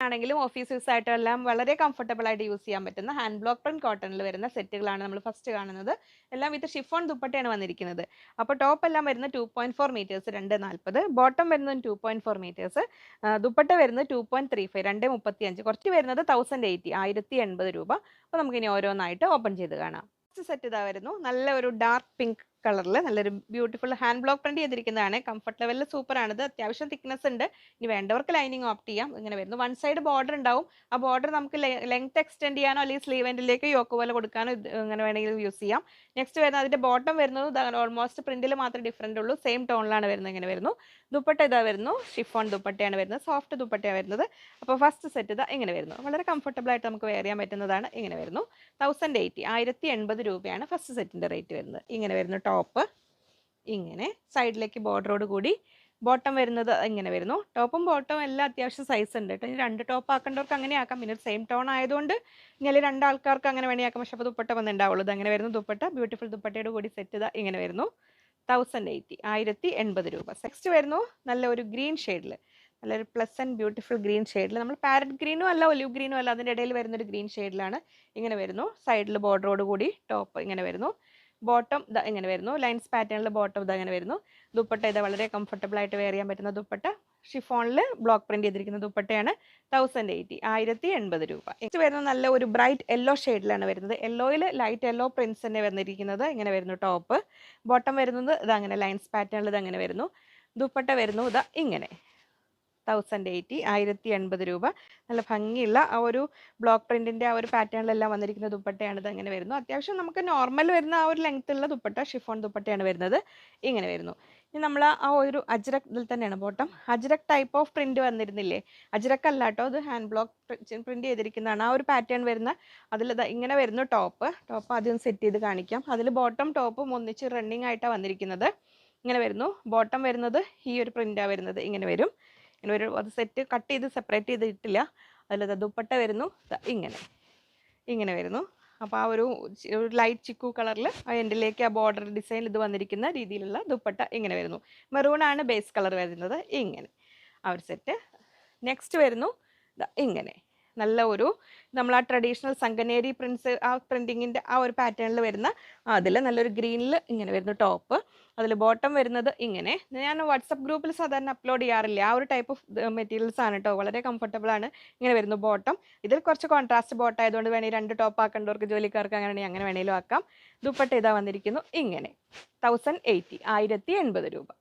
ആണെങ്കിലും office use ആയിട്ടെല്ലാം വളരെ comfortable ആയിട്ട് യൂസ് ചെയ്യാൻ പറ്റുന്ന ഹാൻഡ് ബ്ലോക്ക് പ്രിന്റ് കോട്ടണിൽ വരുന്ന സെറ്റുകളാണ് നമ്മൾ ഫസ്റ്റ് കാണുന്നത്. എല്ലാം വിത്ത് ഷിഫോൺ ദുപ്പട്ടയാണ് വന്നിരിക്കുന്നത്. അപ്പോൾ ടോപ്പ് എല്ലാം വരുന്നത് 2.4 മീറ്റേഴ്സ് 2.40, ബോട്ടം വരുന്നത് 2.4 മീറ്റേഴ്സ്, ദുപ്പട്ട വരുന്നത് 2.35 2.35, കുറച്ച് വരുന്നത് 1080 രൂപ. അപ്പോൾ നമുക്കിനി ഓരോന്നായിട്ട് ഓപ്പൺ ചെയ്ത് കാണാം. ഫസ്റ്റ് സെറ്റ് ഇതാ വരുന്നു. നല്ല ഒരു ഡാർക്ക് പിങ്ക് കളറിൽ നല്ലൊരു ബ്യൂട്ടിഫുൾ ഹാൻഡ് ബ്ലോക്ക് പ്രിന്റ് ചെയ്തിരിക്കുന്നതാണ്. കംഫർട്ട് ലെവലിൽ സൂപ്പർ ആണിത്. അത്യാവശ്യം തിക്നെസ് ഉണ്ട്. ഇനി വേണ്ടവർക്ക് ലൈനിങ് ഓപ്റ്റ് ചെയ്യാം. ഇങ്ങനെ വരുന്നു. വൺ സൈഡ് ബോർഡർ ഉണ്ടാവും. ആ ബോർഡർ നമുക്ക് ലെങ്ത് എക്സ്റ്റെൻഡ് ചെയ്യാനോ അല്ലെങ്കിൽ സ്ലീവ് എൻഡിലേക്ക് യോക്ക് പോലെ കൊടുക്കാനോ ഇങ്ങനെ വേണമെങ്കിൽ യൂസ് ചെയ്യാം. നെക്സ്റ്റ് വരുന്നത് അതിന്റെ ബോട്ടം വരുന്നത് ഓൾമോസ്റ്റ് പ്രിന്റിൽ മാത്രമേ ഡിഫറൻറ്റ് ഉള്ളൂ. സെയിം ടോണിലാണ് വരുന്നത്. ഇങ്ങനെ വരുന്നു. ദുപ്പട്ട ഇതാ വരുന്നു. ഷിഫോൺ ദുപ്പട്ടയാണ് വരുന്നത്. സോഫ്റ്റ് ദുപ്പട്ടയാണ് വരുന്നത്. അപ്പോൾ ഫസ്റ്റ് സെറ്റ് ഇതാ ഇങ്ങനെ വരുന്നു. വളരെ കംഫർട്ടബിൾ ആയിട്ട് നമുക്ക് വെയർ ചെയ്യാൻ പറ്റുന്നതാണ്. ഇങ്ങനെ വരുന്നു. 1080 രൂപയാണ് ഫസ്റ്റ് സെറ്റിന്റെ റേറ്റ് വരുന്നത്. ഇങ്ങനെ വരുന്നു ടോപ്പ്. ഇങ്ങനെ സൈഡിലേക്ക് ബോർഡറോട് കൂടി ബോട്ടം വരുന്നത് ഇങ്ങനെ വരുന്നു. ടോപ്പും ബോട്ടവും എല്ലാം അത്യാവശ്യം സൈസ് ഉണ്ട് കേട്ടോ. ഇനി രണ്ട് ടോപ്പ് ആക്കേണ്ടവർക്ക് അങ്ങനെ ആക്കാം. പിന്നെ സെയിം ടോൺ ആയതുകൊണ്ട് ഇങ്ങനെ രണ്ടാൾക്കാർക്ക് അങ്ങനെ വേണമെങ്കിൽ ആക്കാം. പക്ഷെ അപ്പോൾ ദുപ്പട്ട വന്നിട്ടുണ്ടാവുള്ളൂ. ഇത് അങ്ങനെ വരുന്നു. ദുപ്പട്ട ബ്യൂട്ടിഫുൾ ദുപ്പട്ടയോട് കൂടി സെറ്റ് ഇതാ ഇങ്ങനെ വരുന്നു. 1080 രൂപ. നെക്സ്റ്റ് വരുന്നു നല്ല ഒരു ഗ്രീൻ ഷെയ്ഡിൽ, നല്ലൊരു പ്ലസന്റ് ബ്യൂട്ടിഫുൾ ഗ്രീൻ ഷെയ്ഡിൽ, നമ്മൾ പാരറ്റ് ഗ്രീനും അല്ല ഒലിവ് ഗ്രീനും അല്ല, അതിൻ്റെ ഇടയിൽ വരുന്നൊരു ഗ്രീൻ ഷെയ്ഡിലാണ്. ഇങ്ങനെ വരുന്നു. സൈഡിൽ ബോർഡറോട് കൂടി ടോപ്പ് ഇങ്ങനെ വരുന്നു. ബോട്ടം ഇതാ ഇങ്ങനെ വരുന്നു. ലൈൻസ് പാറ്റേണിൽ ബോട്ടം ഇതാ ഇങ്ങനെ വരുന്നു. ദുപ്പട്ട ഇത് വളരെ കംഫർട്ടബിൾ ആയിട്ട് വെയർ ചെയ്യാൻ പറ്റുന്ന ദുപ്പട്ട. ഷിഫോണിൽ ബ്ലോക്ക് പ്രിന്റ് ചെയ്തിരിക്കുന്ന ദുപ്പട്ടയാണ്. 1080 രൂപ. നെക്സ്റ്റ് വരുന്നത് നല്ല ഒരു ബ്രൈറ്റ് യെല്ലോ ഷെയ്ഡിലാണ് വരുന്നത്. യെല്ലോയിൽ ലൈറ്റ് യെല്ലോ പ്രിന്റ്സ് തന്നെ വന്നിരിക്കുന്നത്. ഇങ്ങനെ വരുന്നു ടോപ്പ്. ബോട്ടം വരുന്നത് ഇതാ അങ്ങനെ ലൈൻസ് പാറ്റേണിൽ ഇത് അങ്ങനെ വരുന്നു. ദുപ്പട്ട വരുന്നു ഇതാ ഇങ്ങനെ 1080 രൂപ. നല്ല ഭംഗിയുള്ള ആ ഒരു ബ്ലോക്ക് പ്രിന്റിന്റെ ആ ഒരു പാറ്റേണിലെല്ലാം വന്നിരിക്കുന്ന ദുപ്പട്ടയാണ്. ഇത് അങ്ങനെ വരുന്നു. അത്യാവശ്യം നമുക്ക് നോർമൽ വരുന്ന ആ ഒരു ലെങ്ത് ഉള്ള ദുപ്പട്ട, ഷിഫോൺ ദുപ്പട്ടയാണ് വരുന്നത്. ഇങ്ങനെ വരുന്നു. ഇനി നമ്മൾ ആ ഒരു അജ്രക് ഇതിൽ തന്നെയാണ് bottom. Ajrakh type of print വന്നിരുന്നില്ലേ? അജ്രക് അല്ല കേട്ടോ, ഇത് ഹാൻഡ് ബ്ലോക്ക് പ്രിന്റ് ചെയ്തിരിക്കുന്നതാണ്. ആ ഒരു പാറ്റേൺ വരുന്ന അതിൽ ഇങ്ങനെ വരുന്നു ടോപ്പ്. ടോപ്പ് ആദ്യം സെറ്റ് ചെയ്ത് കാണിക്കാം. അതിൽ ബോട്ടം ടോപ്പും ഒന്നിച്ച് റണ്ണിങ് ആയിട്ടാണ് വന്നിരിക്കുന്നത്. ഇങ്ങനെ വരുന്നു. ബോട്ടം വരുന്നത് ഈ ഒരു പ്രിന്റാണ് വരുന്നത്. ഇങ്ങനെ വരും. ഇങ്ങനെ ഒരു അത് സെറ്റ് കട്ട് ചെയ്ത് സെപ്പറേറ്റ് ചെയ്തിട്ടില്ല. അതിൽ ദുപ്പട്ട വരുന്നു ഇങ്ങനെ ഇങ്ങനെ വരുന്നു. അപ്പോൾ ആ ഒരു ലൈറ്റ് ചിക്കു കളറിൽ ആ എൻഡിലേക്ക് ആ ബോർഡർ ഡിസൈൻ ഇത് വന്നിരിക്കുന്ന രീതിയിലുള്ള ദുപ്പട്ട ഇങ്ങനെ വരുന്നു. മെറൂൺ ആണ് ബേസ് കളർ വരുന്നത്. ഇങ്ങനെ ആ ഒരു സെറ്റ്. നെക്സ്റ്റ് വരുന്നു ഇങ്ങനെ നല്ല ഒരു നമ്മൾ ആ ട്രഡീഷണൽ സംഗനേരി പ്രിൻസ് ആ പ്രിൻറ്റിങ്ങിൻ്റെ ആ ഒരു പാറ്റേണിൽ വരുന്ന അതിൽ നല്ലൊരു ഗ്രീനിൽ ഇങ്ങനെ വരുന്നു ടോപ്പ്. അതിൽ ബോട്ടം വരുന്നത് ഇങ്ങനെ. ഞാൻ വാട്സപ്പ് ഗ്രൂപ്പിൽ സാധാരണ അപ്ലോഡ് ചെയ്യാറില്ല. ആ ഒരു ടൈപ്പ് ഓഫ് മെറ്റീരിയൽസ് ആണ് കേട്ടോ. വളരെ കംഫർട്ടബിൾ ആണ്. ഇങ്ങനെ വരുന്നു ബോട്ടം. ഇതിൽ കുറച്ച് കോൺട്രാസ്റ്റ് ബോട്ടം ആയതുകൊണ്ട് വേണമെങ്കിൽ രണ്ട് ടോപ്പ് ആക്കേണ്ടവർക്ക് ജോലിക്കാർക്ക് അങ്ങനെ വേണമെങ്കിലും ആക്കാം. ദുപ്പട്ട ഇതാ വന്നിരിക്കുന്നു ഇങ്ങനെ 1080 രൂപ.